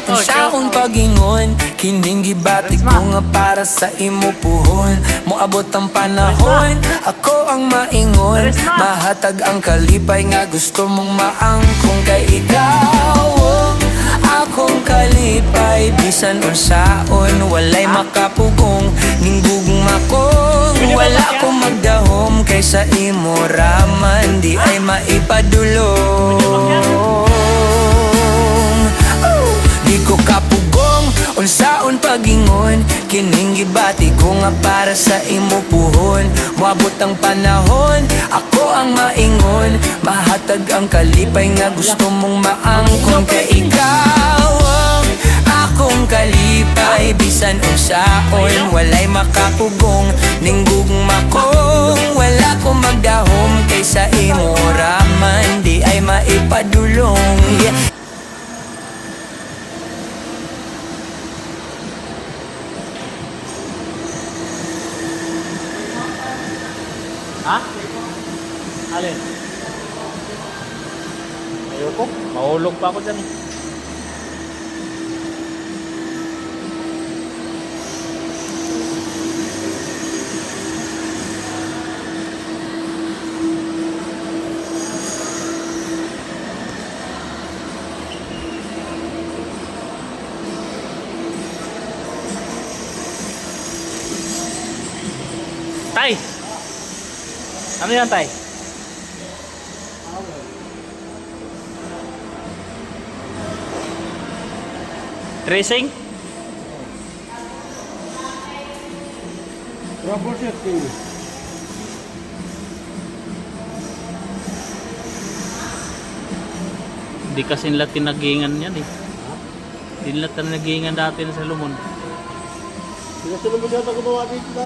kung saon pagingon, kining gibatik ko nga para sa imo puhon. Moabot ang panahon, ako ang maingon, mahatag ang kalipay nga gusto mong maangkong. Kay ikaw akong kalipay, bisan unsaon walay makapugong. Ninggugong akong wala ko magdahom, kaysa imo raman di ay maipadulong. Di ko kapugong, unsaon pagingon, kining gibati ko nga para sa imo puhon. Moabot ang panahon, ako ang maingon, mahatag ang kalipay nga gusto mong maangkon. Kay ikaw akong kalipay, bisan unsaon walay makapugong. Ninggugong akong wala ko magdahom, kaysa imo raman di ay maipadulong. Ha? Alin? Ayoko. Mahulog pa ako dyan. Tay! Ano yan, Tay? Tracing? Rubber setting. Hindi kasi nila tinagingan yan eh. Hindi nila tinagingan dati na sa Lumon. Sila mo yata gumawa dito.